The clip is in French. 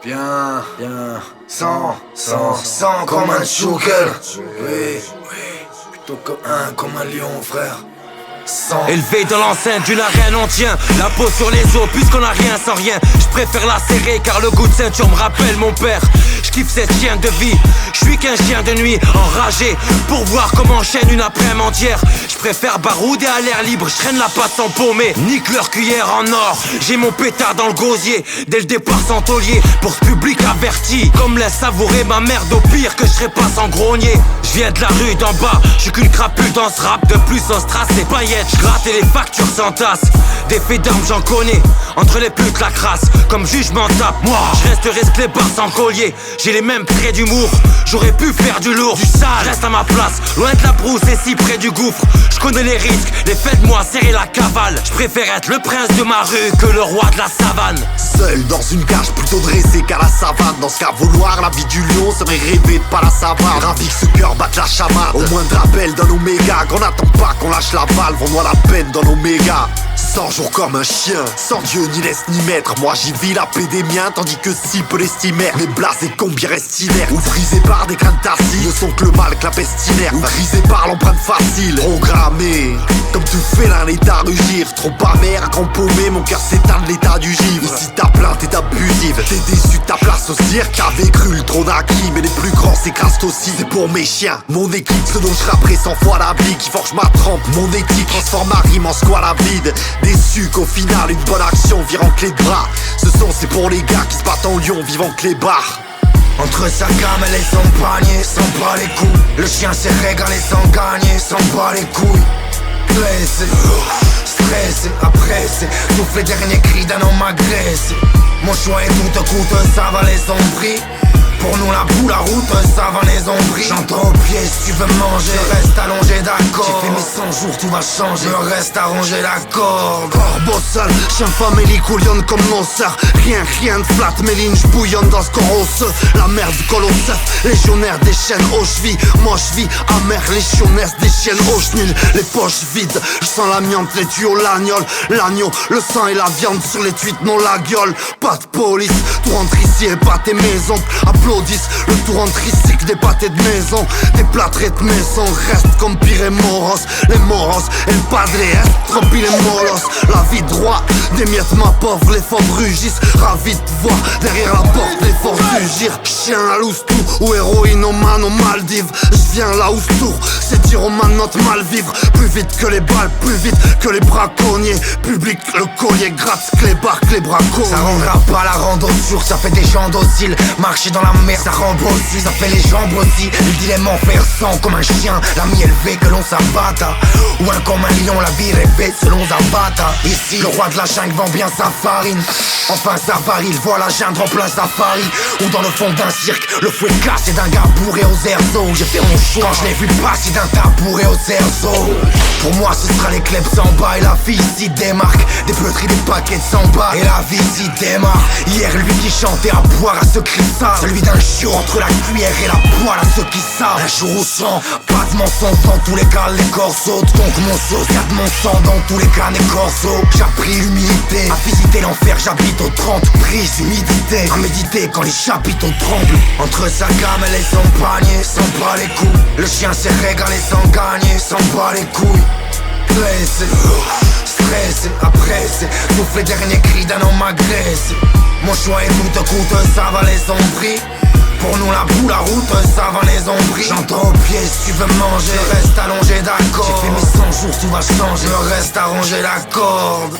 Viens, viens, sans comme un choukel. Oui, plutôt comme un lion, frère. Élevé dans l'enceinte d'une arène, on tient la peau sur les os, puisqu'on a rien sans rien. Je préfère la serrer car le goût de ceinture me rappelle mon père. Je kiffe cette chienne de vie, je suis qu'un chien de nuit enragé pour voir comment enchaîne une après-midi entière. Je préfère barouder à l'air libre, je traîne la patte sans paumer. Nique leur cuillère en or, j'ai mon pétard dans le gosier. Dès le départ sans taulier, pour ce public averti, comme laisse savourer ma merde, au pire que je serais pas sans grogner. Je viens de la rue d'en bas, je suis qu'une crapule dans ce rap. De plus on se trace les paillettes, je gratte et les factures s'entassent. Des faits d'armes j'en connais, entre les putes la crasse. Comme juge m'en tape, moi je resterai clébard sans collier. J'ai les mêmes traits d'humour, j'aurais pu faire du lourd, du sale. Je reste à ma place, loin de la brousse et si près du gouffre. Je connais les risques, les faites-moi serrer la cavale. Je préfère être le prince de ma rue que le roi de la savane. Seul dans une cage plutôt dressée qu'à la savane. Dans ce cas vouloir la vie du lion serait rêver de pas la savane. Ravi que ce cœur batte la chamade. Au moindre appel d'un oméga, qu'on n'attend pas qu'on lâche la balle. Vont noie la peine dans nos mégas. 100 jours comme un chien, sans Dieu ni laisse ni maître. Moi j'y vis la paix des miens, tandis que si peu l'estimer. Les blasés combien restent inertes, ou brisés par des crânes tacites, ne sont que le mal que la peste inerte. Ou grisés par l'empreinte facile, programmé comme tout félin l'état rugir. Trop amer, à grand paumé, mon cœur s'éteint de l'état du givre. Ici ta plainte est abusive, t'es déçu de ta place au cirque. Avait cru le trône acquis, mais les plus grands s'écrasent aussi. C'est pour mes chiens, mon équipe, ce dont je rapperai 100 fois la vie. Qui forge ma trempe, mon éthique transforme ma rime en squat à vide. Déçu qu'au final une bonne action vire en clé de bras. C'est pour les gars qui se battent en lion vivant que les barres. Entre sa gamelle et son panier, sans pas les coups. Le chien s'est régalé sans gagner, sans pas les couilles. Blessé, stressé, apprécié, souffle les derniers cris d'un homme agressé. Mon choix est tout coûte, ça va les sombrer. Pour nous la boule, la route, ça va les ombris. J'entends au pied si tu veux manger, je reste allongé d'accord. J'ai fait mes 100 jours, tout va changer, je reste à ronger la corde. Corbeau seul, chien famélique couillonne comme nos sœurs. Rien de flatte, mes lignes j'bouillonne dans ce corps osseux. La merde du colossef, légionnaire des chaînes aux chevilles. Moi j'vis amer, légionnaire des chiennes aux chenilles. Les poches vides, je sens l'amiante, les tuyaux, l'agneau, le sang et la viande sur les tuites, non la gueule. Pas de police, tout rentre ici et pas tes maisons. Applaudissent, le tour en tricycle, des pâtés de maison. Des plâtrés de maison restent comme Pire et Moros. Les Moros et le padre est rempli les molos. La vie droit, des miettes ma pauvre, les femmes rugissent. Ravi de voir derrière la porte les forces rugir. Chien à l'oustou ou héroïne au man aux Maldives. J'viens là où se tour, c'est dire aux man notre mal vivre. Plus vite que les balles, plus vite que les braconniers. Public le collier gratte, que les barques, les braconniers. Ça rendra pas la rando sûre, ça fait des gens dociles. Marcher dans la merde, ça rembourse, ça fait les jambes aussi. Le dilemme en faire sang comme un chien, la mi élevée que l'on s'abatta. Ou un comme un lion, la vie rêvée selon Zapata. Ici, le roi de la jungle vend bien sa farine. Enfin ça varie, il voit la jungle en plein safari. Ou dans le fond d'un cirque, le fouet cassé d'un gars bourré aux airsos. J'ai fait mon choix quand je l'ai vu passer d'un tabouret aux airsos. Pour moi ce sera les clubs sans bas et la vie s'y démarque. Des pleuteries, des paquets de 100 bas et la vie s'y démarre. Hier lui qui chantait à boire à ce cri sale, celui d'un chiot entre la cuillère et la poêle à ceux qui savent. Un jour au sang, pas de mensonge dans tous les cas, les corps sautent. Donc mon sauce, y'a de mon sang dans tous les cas, les corsos. J'ai appris l'humilité, à visiter l'enfer, j'habite aux 30 prises, humidité, à méditer quand les chapiteaux tremblent. Entre sa gamelle et son panier, sans pas les coups. Le chien s'est régalé sans gagner, sans pas les couilles. Blessé, stressé, apprécié, souffle les derniers cris d'un homme agressé. Mon choix est tout coûte, ça va les sombrer. Pour nous la boule, la route, ça va les ombris. J'entends au pied si tu veux manger, je reste allongé d'accord. J'ai fait mes 100 jours, tout va changer, je reste à ronger la corde.